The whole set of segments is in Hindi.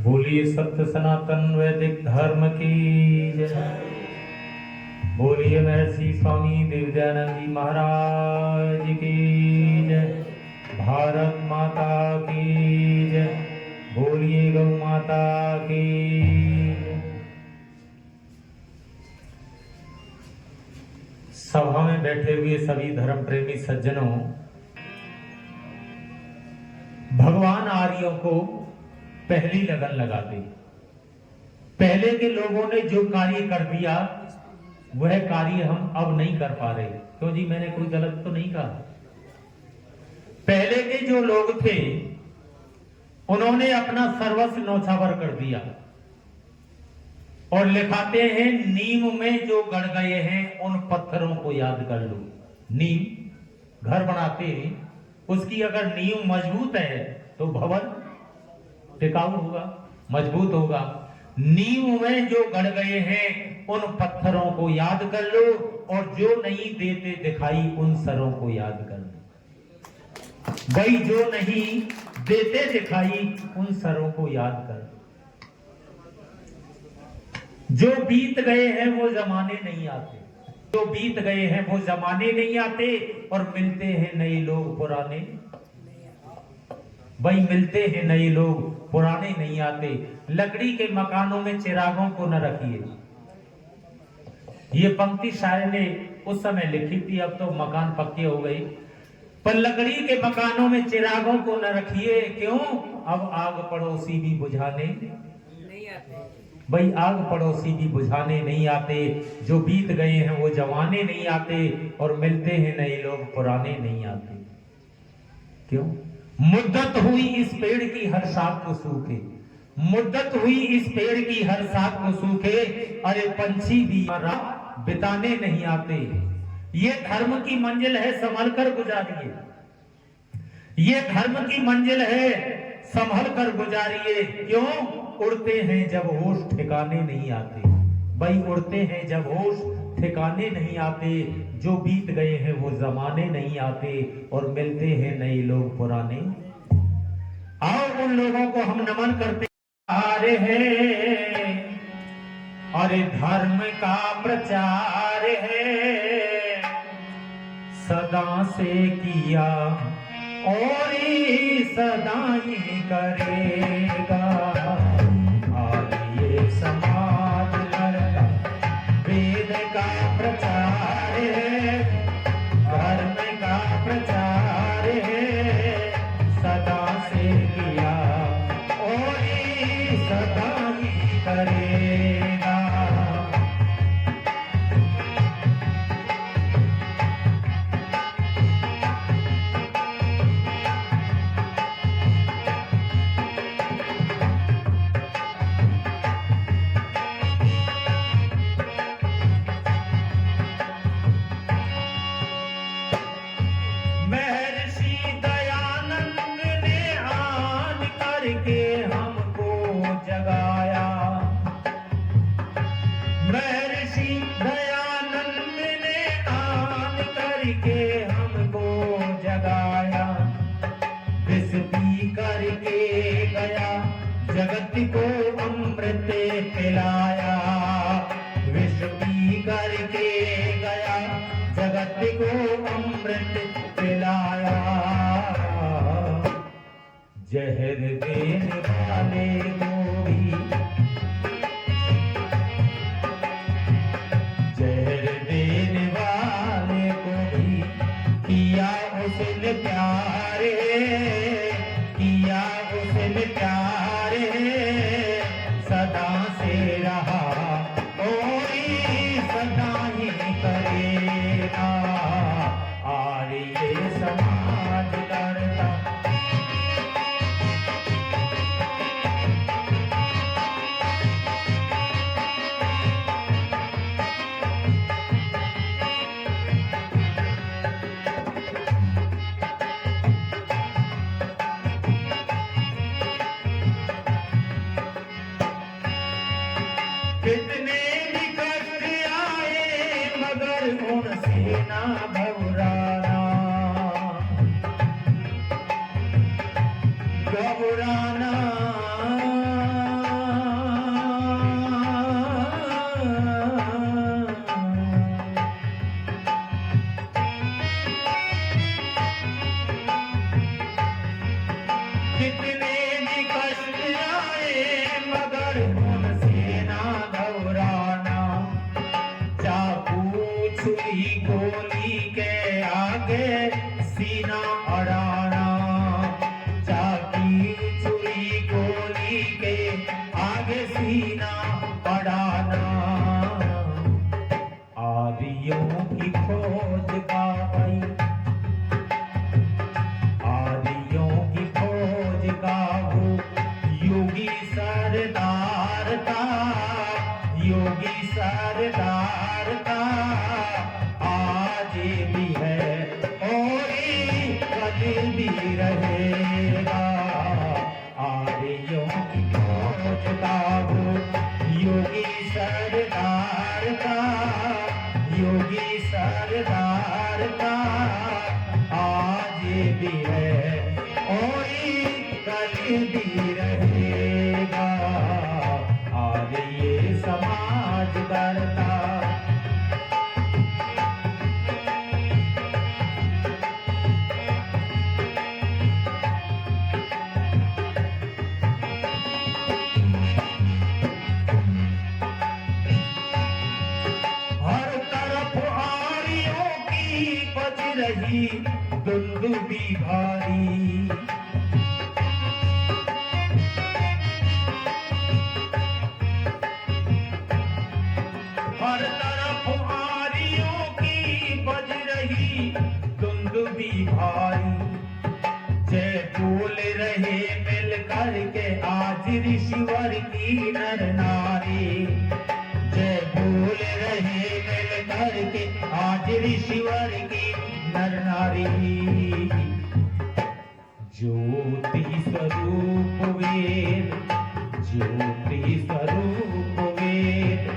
बोलिए सत्य सनातन वैदिक धर्म की जय। बोलिए महर्षि स्वामी देवदयानंद जी महाराज की जय। भारत माता की जय। बोलिए गौ माता की जय। सभा में बैठे हुए सभी धर्म प्रेमी सज्जनों, भगवान आर्यों को पहली लगन लगाते। पहले के लोगों ने जो कार्य कर दिया वह कार्य हम अब नहीं कर पा रहे। क्यों जी, मैंने कोई गलत तो नहीं कहा? पहले के जो लोग थे उन्होंने अपना सर्वस्व न्यौछावर कर दिया और लिखाते हैं, नीम में जो गड़ गए हैं उन पत्थरों को याद कर लो। नीम घर बनाते हैं, उसकी अगर नींव मजबूत है तो भवन टिकाऊ होगा, मजबूत होगा। नींव में जो गड़ गए हैं उन पत्थरों को याद कर लो, और जो नहीं देते दिखाई उन सरों को याद कर लो। भाई, जो नहीं देते दिखाई उन सरों को याद कर लो। जो बीत गए हैं वो जमाने नहीं आते, जो बीत गए हैं वो जमाने नहीं आते, और मिलते हैं नए लोग पुराने। भाई, मिलते हैं नए लोग पुराने नहीं आते। लकड़ी के मकानों में चिरागों को न रखिए। ये पंक्ति शायर ने उस समय लिखी थी, अब तो मकान पक्के हो गए। पर लकड़ी के मकानों में चिरागों को न रखिए। क्यों? अब आग पड़ोसी भी बुझाने नहीं आते। भाई, आग पड़ोसी भी बुझाने नहीं आते। जो बीत गए हैं वो जमाने नहीं आते, और मिलते हैं नए लोग पुराने नहीं आते। क्यों? मुद्दत हुई इस पेड़ की हर शाख को सूखे, मुद्दत हुई इस पेड़ की हर शाख को सूखे, अरे पंछी भी बिताने नहीं आते। ये धर्म की मंजिल है, संभल कर गुजारिए। ये धर्म की मंजिल है, संभल कर गुजारिए। क्यों? उड़ते हैं जब होश ठिकाने नहीं आते। भाई, उड़ते हैं जब होश ठिकाने नहीं आते। जो बीत गए हैं वो जमाने नहीं आते, और मिलते हैं नए लोग पुराने। आओ उन लोगों को हम नमन करते आ रहे हैं, और धर्म का प्रचार है सदा से किया और सदा ही करेगा। आर्य समाज लड़का वेद का प्रचार है, धर्म का प्रचार है सदा से किया और सदा ही करेगा। सरदार का, योगी सरदार का आज भी है और कल भी रहेगा। आर्यों की खोज का वो योगी सरदार का, योगी सरदार का आज भी है और कल भी रहेगा। आज ये समाज करता रही दुंदुभी भारी। हर तरफ आरियों की बज रही दुंदुभी भारी। जय बोल रहे मिल करके आज ऋषिवर की नर नारी। जय बोल रहे मिल करके आज ऋषिवर की नर नारी। ज्योति स्वरूप वेद, ज्योति स्वरूप वेद,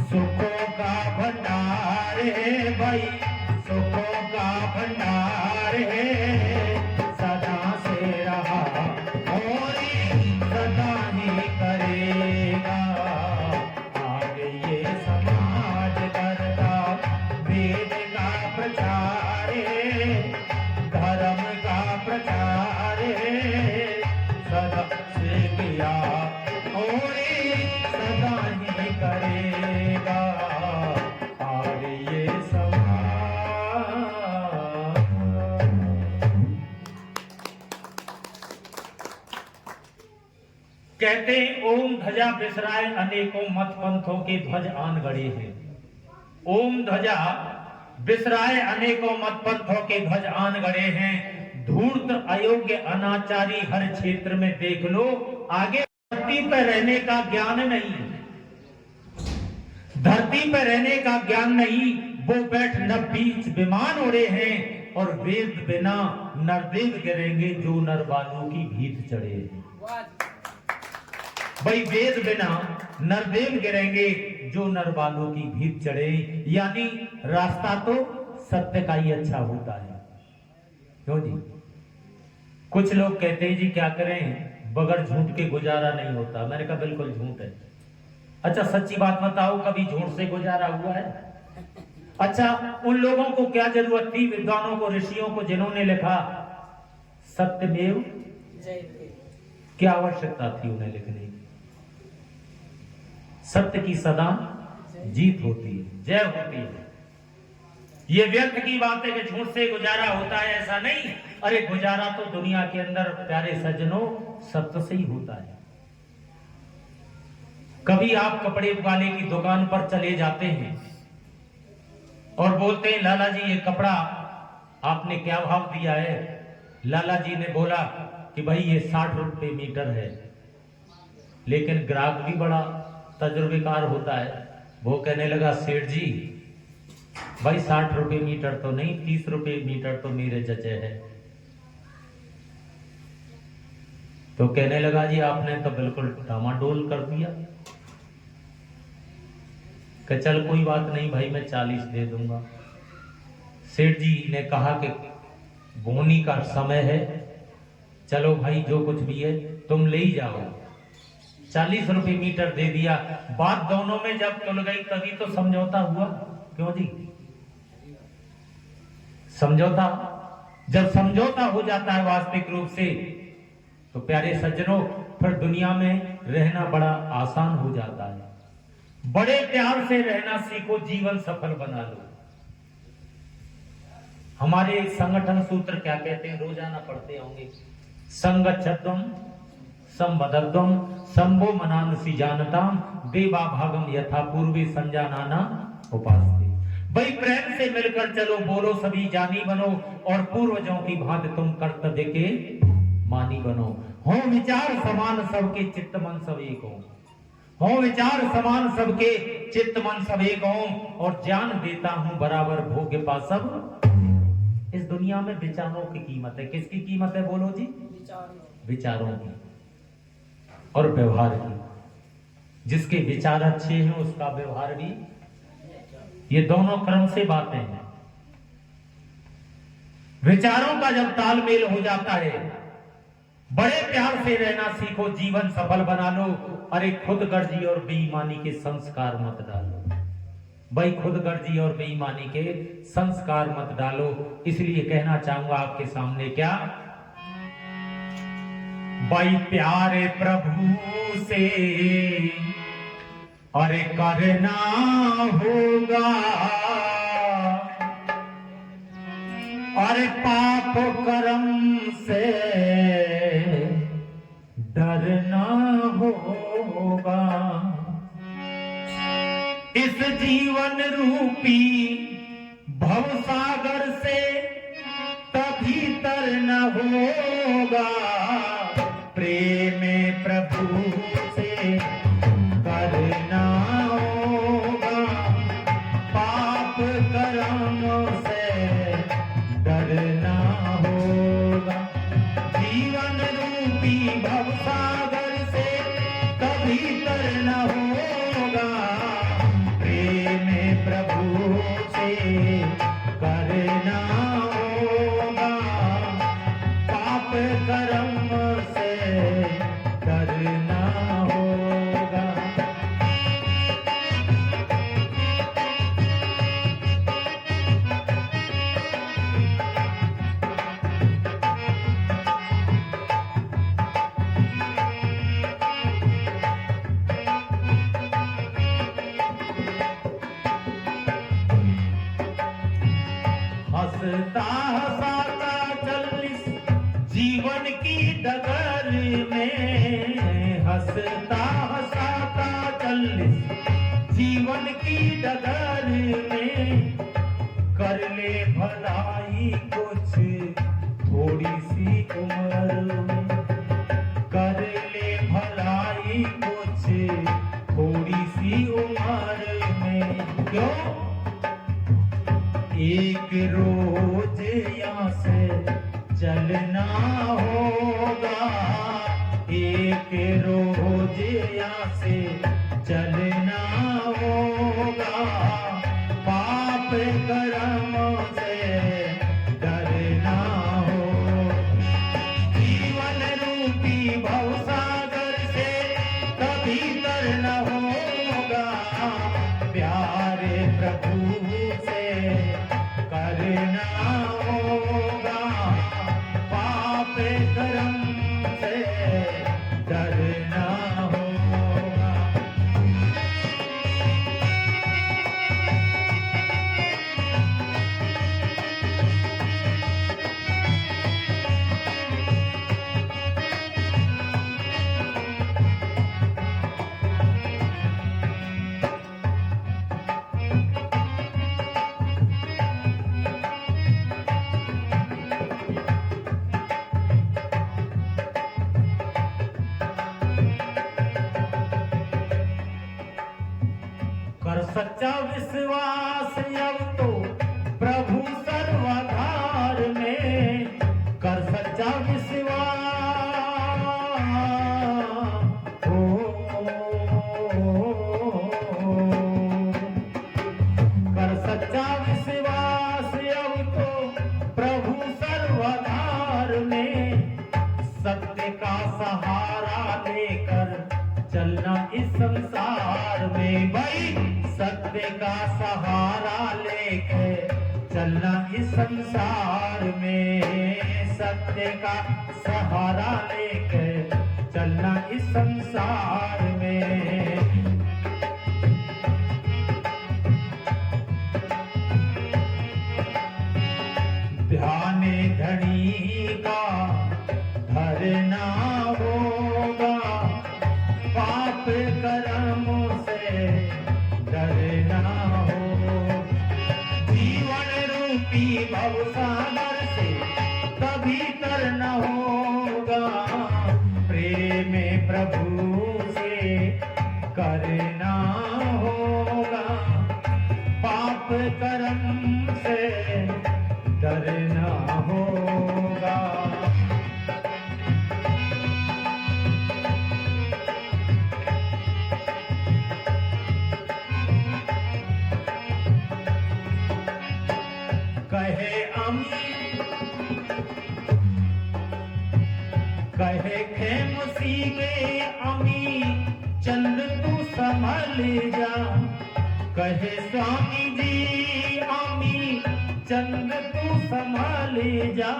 सुखों का भंडार है भाई, सुखों का भंडार है। सदा से रहा और सदा ही करेगा। आगे ये समाज करता वेद का प्रचार है, धर्म का प्रचार है। सदा से किया और सदा ही करेगा। और ये समाज कहते ओम ध्वजा बिसराए अनेकों मत पंथों के ध्वज आन गड़े हैं। ओम ध्वजा बिसराए अनेकों मत पंथों के ध्वज आन गड़े हैं। धूर्त अयोग्य अनाचारी हर क्षेत्र में देख लो आगे। धरती पर रहने का ज्ञान नहीं, धरती पर रहने का ज्ञान नहीं, वो बैठ नभीच विमान उड़े हैं। और वेद बिना नरदेव गिरेंगे जो नरबानों की भीत चढ़े। भाई वेद बिना नरदेव गिरेंगे जो नरबालों की भीत चढ़े। यानी रास्ता तो सत्य का ही अच्छा होता है। क्यों जी? कुछ लोग कहते हैं जी क्या करें, बगैर झूठ के गुजारा नहीं होता। मैंने कहा बिल्कुल झूठ है। अच्छा सच्ची बात बताओ, कभी झूठ से गुजारा हुआ है? अच्छा उन लोगों को क्या जरूरत थी, विद्वानों को, ऋषियों को, जिन्होंने लिखा सत्यमेव, क्या आवश्यकता थी उन्हें लिखने की? सत्य की सदा जीत होती है, जय होती है। ये व्यर्थ की बात है कि झूठ से गुजारा होता है, ऐसा नहीं। अरे गुजारा तो दुनिया के अंदर प्यारे सज्जनों सत्य से ही होता है। कभी आप कपड़े वाले की दुकान पर चले जाते हैं और बोलते हैं लाला जी ये कपड़ा आपने क्या भाव दिया है? लाला जी ने बोला कि भाई ये 60 रुपए मीटर है। लेकिन ग्राहक भी बड़ा तजुर्बेकार होता है, वो कहने लगा सेठ जी भाई 60 रुपए मीटर तो नहीं, 30 रुपए मीटर तो मेरे जचे है। तो कहने लगा जी आपने तो बिल्कुल डामाडोल कर दिया। कि चल कोई बात नहीं भाई मैं 40 दे दूंगा। सेठ जी ने कहा कि बोनी का समय है, चलो भाई जो कुछ भी है तुम ले ही जाओ। 40 रुपए मीटर दे दिया। बात दोनों में जब तुल गई तभी तो समझौता हुआ। क्यों जी? समझौता, जब समझौता हो जाता है वास्तविक रूप से तो प्यारे सज्जनों फिर दुनिया में रहना बड़ा आसान हो जाता है। बड़े प्यार से रहना सीखो, जीवन सफल बना लो। हमारे संगठन सूत्र क्या कहते हैं, रोजाना पढ़ते होंगे, संगच्छत्वम संबद्धत्वम संभो मनानसी जानताम देवा भागम यथा पूर्वे संजानाना उपासते। भाई प्रेम से मिलकर चलो, बोलो सभी जानी बनो और पूर्वजों की भांति तुम कर्तव्य के मानी बनो। हो विचार समान सबके चित्त मन सब एक हो विचार समान सबके चित्त मन सब एक हो, और ज्ञान देता हूं बराबर भोग्य पा सब। इस दुनिया में विचारों की कीमत है। किसकी कीमत है बोलो जी? विचारों की और व्यवहार की। जिसके विचार अच्छे हैं उसका व्यवहार भी, ये दोनों क्रम से बातें हैं। विचारों का जब तालमेल हो जाता है, बड़े प्यार से रहना सीखो, जीवन सफल बना लो। अरे खुदगर्जी और बेईमानी के संस्कार मत डालो भाई, खुदगर्जी और बेईमानी के संस्कार मत डालो। इसलिए कहना चाहूंगा आपके सामने क्या भाई, प्यारे प्रभु से अरे करना होगा, अरे पाप कर्म से डरना होगा। इस जीवन रूपी भवसागर से तभी तरना होगा। प्रेम प्रभु से करना होगा, पाप कर्म से डरना होगा। जीवन रूपी भवसागर से तभी तरना होगा। प्रेम प्रभु से करना होगा, पाप कर्म से डरना होगा। हंसता हंसाता चल इस जीवन की डगर में, हंसता हंसाता चल इस जीवन की डगर में। कर ले भलाई कुछ थोड़ी सी उम्र में, कर ले भलाई कुछ थोड़ी सी उम्र में। क्यों? एक रोज यहाँ से चलना होगा, एक रोज यहाँ से चलना होगा। पाप कर्म से डरना हो, जीवन रूपी भवसागर से तभी तरना होगा। प्यारे प्रभु से करना होगा, पाप कर्म से डरना होगा। कर सच्चा विश्वास अब तो प्रभु सर्वाधार में, कर सच्चा विश्वास कर सच्चा विश्वास अब तो प्रभु सर्वाधार में। सत्य का सहारा लेकर चलना इस संसार में भाई, सत्य का सहारा लेके चलना इस संसार में। सत्य का सहारा लेके चलना इस संसार में। ध्यान धनी का धरना होगा, पाप कर्म से डरना हो। जीवन रूपी भवसागर से तभी तरना होगा। करना होगा, पाप कर्म से डरना होगा। कहे खेमसी के अमी चंद तू संभल जा, कहे स्वामी जी अमी चंद तू संभल जा,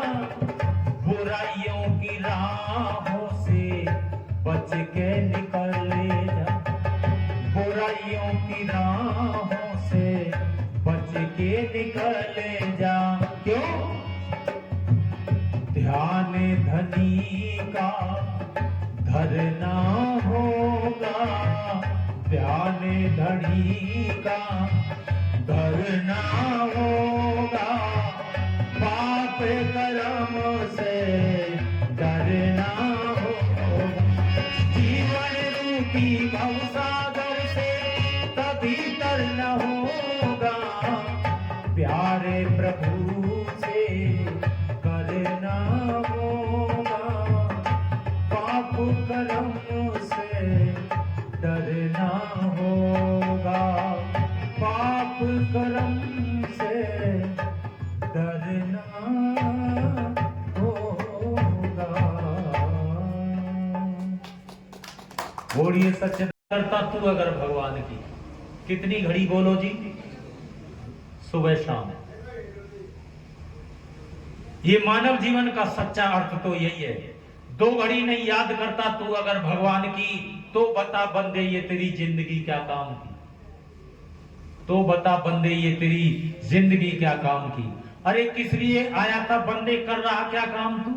बुराइयों की राहों से बच के निकल जा, बुराइयों की राहों से बच के निकल जा। क्यों? ध्यान धनी का धरना होगा, ध्यान धनी का धरना होगा, पाप कर्म से डरना होगा। जीवन रूपी भवसागर से तभी तरना होगा, प्यारे प्रभु से करना होगा, पाप कर्म से डरना होगा, पाप कर्म से डरना होगा। बोलिए सच्चे करता तू अगर भगवान की। कितनी घड़ी बोलो जी? सुबह शाम। ये मानव जीवन का सच्चा अर्थ तो यही है। 2 घड़ी नहीं याद करता तू अगर भगवान की, तो बता बंदे ये तेरी जिंदगी क्या काम की, तो बता बंदे ये तेरी जिंदगी क्या काम की। अरे किस लिए आया था बंदे, कर रहा क्या काम तू?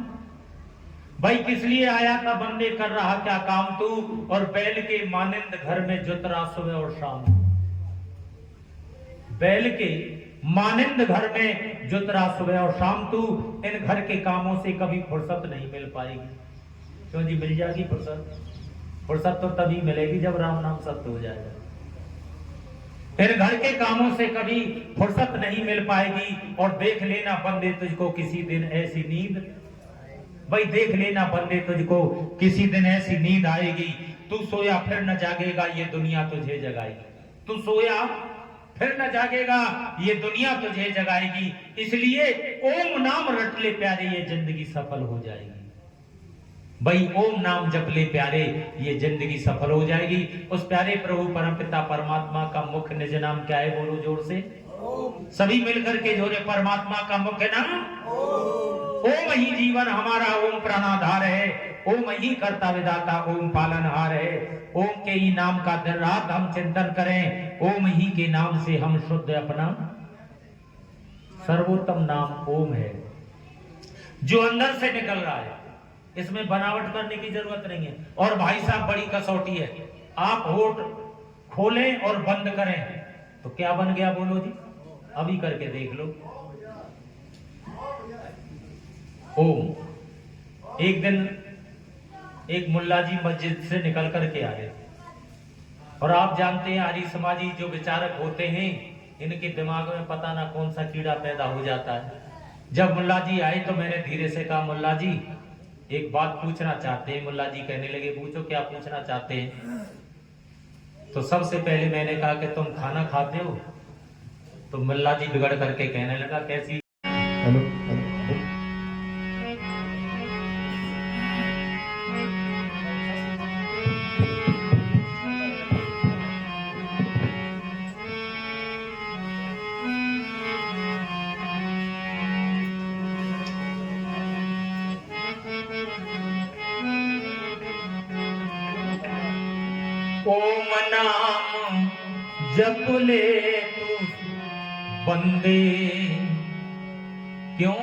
भाई किस लिए आया था बंदे, कर रहा क्या काम तू? और बैल के मानिंद घर में जुतरा सुबह और शाम। बैल के मानिंद घर में जुतरा सुबह और शाम तू, इन घर के कामों से कभी फुर्सत नहीं मिल पाएगी। क्यों जी? मिल जाएगी फुर्सत। फुर्सत तो तभी मिलेगी जब राम नाम सत्य हो जाएगा। फिर घर के कामों से कभी फुर्सत नहीं मिल पाएगी। और देख लेना बंदे तुझको किसी दिन ऐसी नींद, भाई देख लेना बंदे तुझको किसी दिन ऐसी नींद आएगी, तू सोया फिर न जागेगा, ये दुनिया तुझे जगाएगी। तू सोया फिर न जागेगा, ये दुनिया तुझे जगाएगी। इसलिए ओम नाम रट ले प्यारे, ये जिंदगी सफल हो जाएगी। भाई ओम नाम जप ले प्यारे, ये जिंदगी सफल हो जाएगी। उस प्यारे प्रभु परमपिता परमात्मा का मुख्य निज नाम क्या है? बोलो जोर से सभी मिलकर के जोरे। परमात्मा का मुख्य नाम ओम ही जीवन हमारा, ओम प्राणाधार है, ओम ही कर्ता विधाता, ओम पालनहार है। ओम के ही नाम का दिन रात हम चिंतन करें। ओम ही के नाम से हम शुद्ध अपना सर्वोत्तम नाम ओम है, जो अंदर से निकल रहा है। इसमें बनावट करने की जरूरत नहीं है। और भाई साहब बड़ी कसौटी है, आप होठ खोलें और बंद करें तो क्या बन गया? बोलो जी, अभी करके देख लो। ओम। एक दिन एक मुल्ला जी मस्जिद से निकल करके आए, और आप जानते हैं आर्य समाजी जो विचारक होते हैं, इनके दिमाग में पता ना कौन सा कीड़ा पैदा हो जाता है। जब मुल्ला जी आए तो मैंने धीरे से कहा, मुल्ला जी एक बात पूछना चाहते हैं। मुल्ला जी कहने लगे, पूछो क्या पूछना चाहते हैं? तो सबसे पहले मैंने कहा कि तुम खाना खाते हो? तो मुल्ला जी बिगड़ करके कहने लगा, कैसी? हेलो ओम नाम जप ले तू बंदे। क्यों?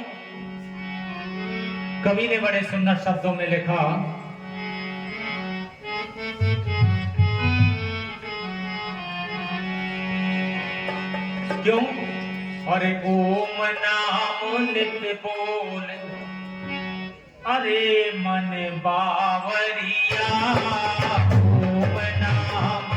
कवि ने बड़े सुंदर शब्दों में लिखा, क्यों? अरे ओम नाम नित्य बोल, अरे मन बावरिया, ओम नाम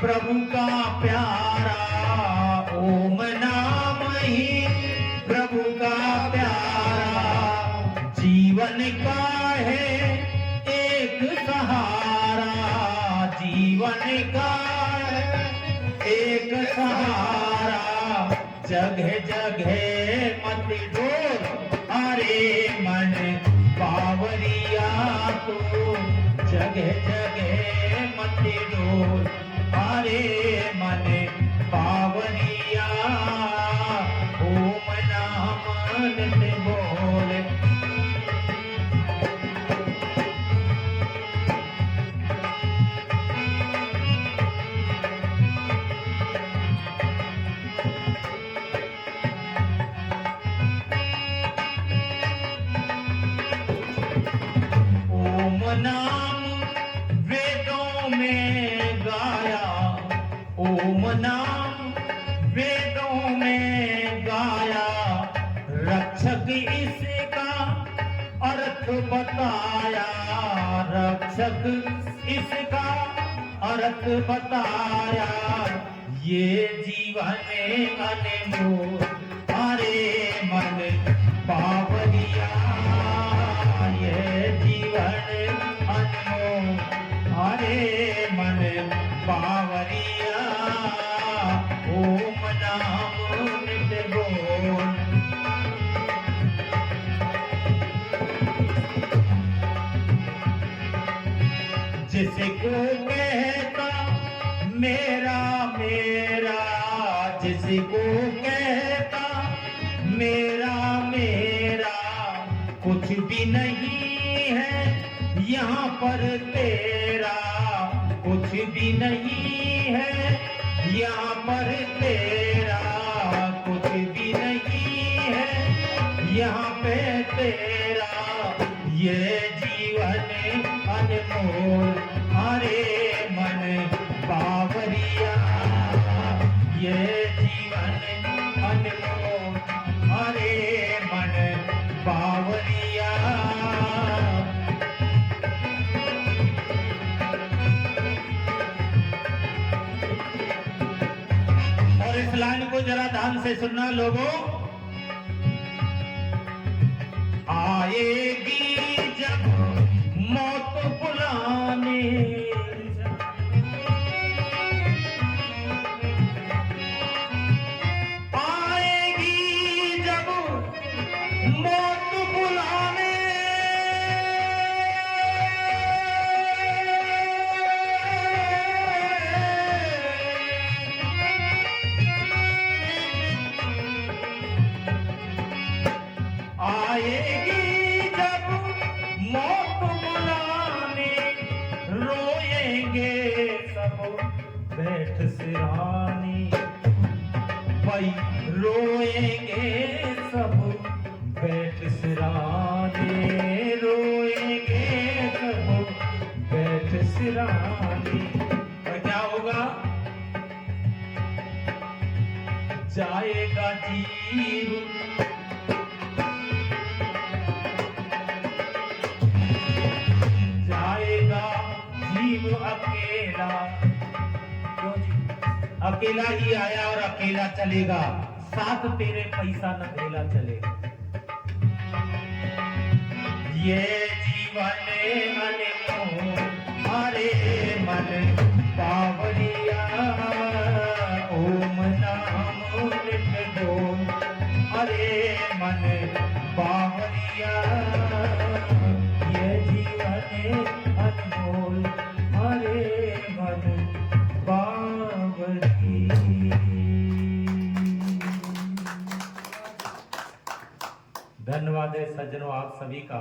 प्रभु का प्यारा ओम नाम ही प्रभु का प्यारा जीवन का है एक सहारा जीवन का एक सहारा जगह जगह मत डोल अरे मन बावरिया तो जगह जगह मत डोल अरे मन बावरिया ओम नाम नित बोल नाम वेदों में गाया ओम नाम वेदों में गाया रक्षक इसका अर्थ बताया रक्षक इसका अर्थ बताया ये जीवन अनमोल अरे मन बावरिया ये जीवन अनमोल अरे मन बावरिया ओम नाम नित बोल जिसको कहता मेरा मेरा जिसको कहता मेरा मेरा कुछ भी नहीं है यहाँ पर तेरा कुछ भी नहीं है यहाँ पर तेरा कुछ भी नहीं है यहाँ पे तेरा ये जीवन अनमोल अरे मन बावरिया ये जीवन अनमोल अरे मन बावरिया और इस लाइन को जरा ध्यान से सुनना लोगों आएगी जब मौत बुलाने आएगी जब मौत बुलाने आएगी जब मौत बुलाने रोएंगे सब बैठ सिरानी भाई रोएंगे सब बैठ सिराने रोएंगे सब बैठ सिराने और क्या होगा जाएगा जीव जीव अकेला क्यों जी अकेला ही आया और अकेला चलेगा साथ तेरे पैसा न भेला चलेगा ये जीवन अनमोल अरे मन बावरिया ओम नाम नित बोल अरे मन बावरिया ये जीवन अनमोल अरे मन बावरी धन्यवाद है सज्जनों आप सभी का।